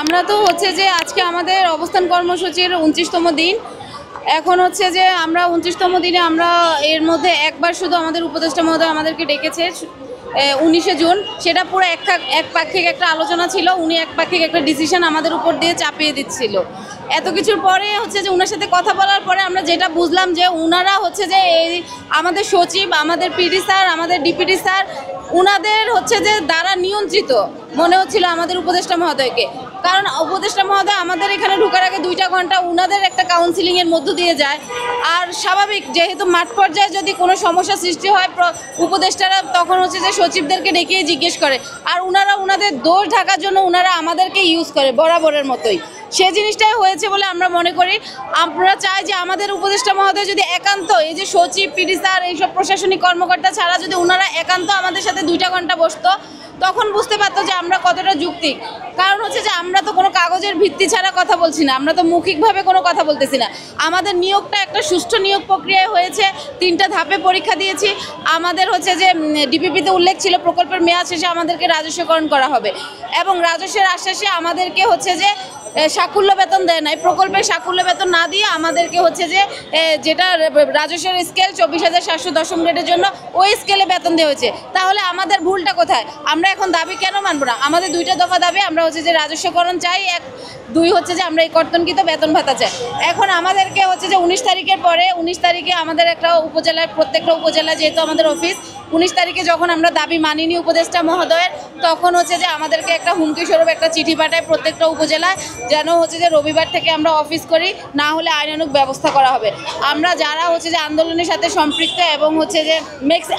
আমরা তো হচ্ছে যে আজকে আমাদের অবস্থান কর্মসূচির 29তম দিন। এখন হচ্ছে যে আমরা 29তম দিনে আমরা এর মধ্যে একবার শুধু আমাদের উপদেষ্টা মহোদয় আমাদেরকে ডেকেছে 19শে জুন। সেটা পুরো একপাক্ষিক একটা আলোচনা ছিল। উনি একপাক্ষিক একটা ডিসিশন আমাদের উপর দিয়ে চাপিয়ে দিচ্ছিল। এত কিছুর পরে হচ্ছে যে ওনার সাথে কথা বলার পরে আমরা যেটা বুঝলাম যে ওনারা হচ্ছে যে এই আমাদের সচিব, আমাদের পিডি স্যার, আমাদের ডিপিডি স্যার, ওনাদের হচ্ছে যে দ্বারা নিয়ন্ত্রিত মনে হচ্ছিল আমাদের উপদেষ্টা মহোদয়কে। কারণ উপদেষ্টা মহোদয় আমাদের এখানে ঢোকার আগে 2টা ঘন্টা ওনাদের একটা কাউন্সিলিংয়ের মধ্য দিয়ে যায়। আর স্বাভাবিক যেহেতু মাঠ পর্যায়ে যদি কোনো সমস্যা সৃষ্টি হয় উপদেষ্টারা তখন হচ্ছে যে সচিবদেরকে ডেকে জিজ্ঞেস করে। আর ওনারা ওনাদের দোষ ঢাকার জন্য ওনারা আমাদেরকে ইউজ করে বরাবরের মতোই। সে জিনিসটাই হয়েছে বলে আমরা মনে করি। আমরা চাই যে আমাদের উপদেষ্টা মহোদয় যদি একান্ত এই যে সচিব, পিডি স্যার, এইসব প্রশাসনিক কর্মকর্তা ছাড়া যদি ওনারা একান্ত আমাদের সাথে 2টা ঘন্টা বসতো তখন বুঝতে পারতো যে আমরা কতটা যৌক্তিক। কারণ হচ্ছে যে আমরা তো কোনো কাগজের ভিত্তি ছাড়া কথা বলছি না, আমরা তো মৌখিকভাবে কোনো কথা বলতেছি না। আমাদের নিয়োগটা একটা সুষ্ঠু নিয়োগ প্রক্রিয়ায় হয়েছে। 3টা ধাপে পরীক্ষা দিয়েছি। আমাদের হচ্ছে যে ডিপিপিতে উল্লেখ ছিল প্রকল্পের মেয়াদ শেষে আমাদেরকে রাজস্বকরণ করা হবে এবং রাজস্বের আশ্বাসে আমাদেরকে হচ্ছে যে সাকুল্য বেতন দেয় নাই। প্রকল্পের সাকুল্য বেতন না দিয়ে আমাদেরকে হচ্ছে যে যেটা রাজস্বের স্কেল 24,710 গ্রেডের জন্য ওই স্কেলে বেতন দেওয়া হয়েছে। তাহলে আমাদের ভুলটা কোথায়? আমরা এখন দাবি কেন মানব না? আমাদের 2টা দফা দাবি। আমরা হচ্ছে যে রাজস্বকরণ চাই, 2 হচ্ছে যে আমরা এই কর্তনকৃত বেতন ভাতা চাই। এখন আমাদেরকে হচ্ছে যে 19 তারিখের পরে 19 তারিখে আমাদের একটা উপজেলায়, প্রত্যেকটা উপজেলায় যেহেতু আমাদের অফিস, 19 তারিখে যখন আমরা দাবি মানিনি উপদেষ্টা মহোদয়ের, তখন হচ্ছে যে আমাদেরকে একটা হুমকি স্বরূপ একটা চিঠি পাঠায় প্রত্যেকটা উপজেলায় যেন হচ্ছে যে রবিবার থেকে আমরা অফিস করি, না হলে আইনানুগ ব্যবস্থা করা হবে। আমরা যারা হচ্ছে যে আন্দোলনের সাথে সম্পৃক্ত এবং হচ্ছে যে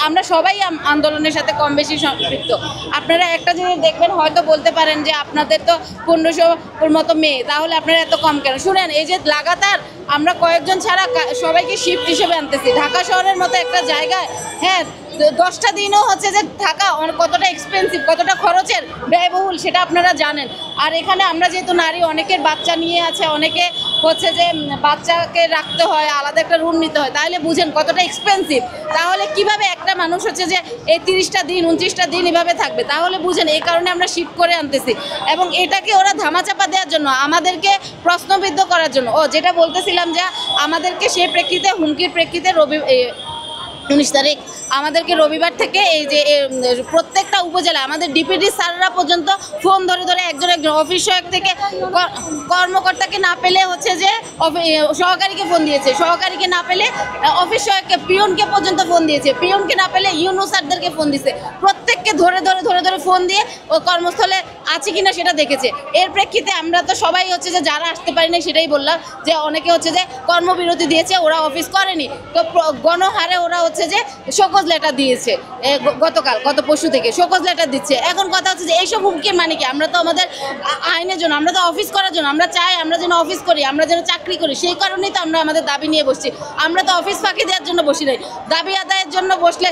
আমরা সবাই আন্দোলনের সাথে কম বেশি সম্পৃক্ত। আপনারা একটা জিনিস দেখবেন, হয়তো বলতে পারেন যে আপনাদের তো 1500-র মতো মেয়ে, তাহলে আপনারা এত কম কেন? শুনেন, এই যে লাগাতার আমরা কয়েকজন ছাড়া সবাইকে শিফট হিসেবে আনতেছি ঢাকা শহরের মতো একটা জায়গায়। হ্যাঁ, 10টা দিনও হচ্ছে যে থাকা কতটা এক্সপেন্সিভ, কতটা খরচের, ব্যয়বহুল সেটা আপনারা জানেন। আর এখানে আমরা যেহেতু নারী, অনেকের বাচ্চা নিয়ে আছে, অনেকে হচ্ছে যে বাচ্চাকে রাখতে হয়, আলাদা একটা রুম নিতে হয়, তাহলে বুঝেন কতটা এক্সপেন্সিভ। তাহলে কিভাবে একটা মানুষ হচ্ছে যে এই 30টা দিন 29টা দিন এভাবে থাকবে? তাহলে বুঝেন এই কারণে আমরা শিফট করে আনতেছি এবং এটাকে ওরা ধামাচাপা দেওয়ার জন্য, আমাদেরকে প্রশ্নবিদ্ধ করার জন্য। যেটা বলতেছিলাম যে আমাদেরকে সেই প্রেক্ষিতে, হুমকির প্রেক্ষিতে 19 তারিখ আমাদেরকে রবিবার থেকে এই যে প্রত্যেকটা উপজেলা আমাদের ডিপিডি স্যাররা পর্যন্ত ফোন ধরে ধরে একজন অফিস সহায়ক থেকে কর্মকর্তাকে না পেলে হচ্ছে যে সহকারীকে ফোন দিয়েছে, সহকারীকে না পেলে অফিস সহায়ককে, পিয়নকে পর্যন্ত ফোন দিয়েছে, পিয়নকে না পেলে ইউনো স্যারদেরকে ফোন দিয়েছে। প্রত্যেককে ধরে ধরে ধরে ধরে ফোন দিয়ে ও কর্মস্থলে আছে কিনা সেটা দেখেছে। এর প্রেক্ষিতে আমরা তো সবাই হচ্ছে যে যারা আসতে পারি না সেটাই বললাম যে অনেকে হচ্ছে যে কর্মবিরতি দিয়েছে, ওরা অফিস করেনি। তো গণহারে ওরা হচ্ছে যে শোকজ লেটার দিয়েছে, গত পরশু থেকে শোকজ লেটার দিচ্ছে। এখন কথা হচ্ছে যে এইসব হুমকির মানে কি? আমরা তো আমাদের আইনের জন্য, আমরা তো অফিস করার জন্য, আমরা চাই আমরা যেন অফিস করি, আমরা যেন চাকরি করি। সেই কারণেই তো আমরা আমাদের দাবি নিয়ে বসছি। আমরা তো অফিস ফাঁকি দেওয়ার জন্য বসি নাই। দাবি আদায়ের জন্য বসলে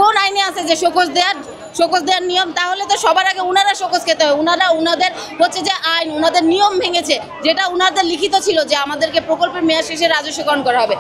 কোন আইনে আছে যে শোকজ দেওয়ার নিয়ম? তাহলে তো সবার আগে ওনারা শোকজ খেতে হয়। ওনাদের হচ্ছে যে আইন, ওনাদের নিয়ম ভেঙেছে, যেটা ওনাদের লিখিত ছিল যে আমাদেরকে প্রকল্পের মেয়াদ শেষে রাজস্বকরণ করা হবে।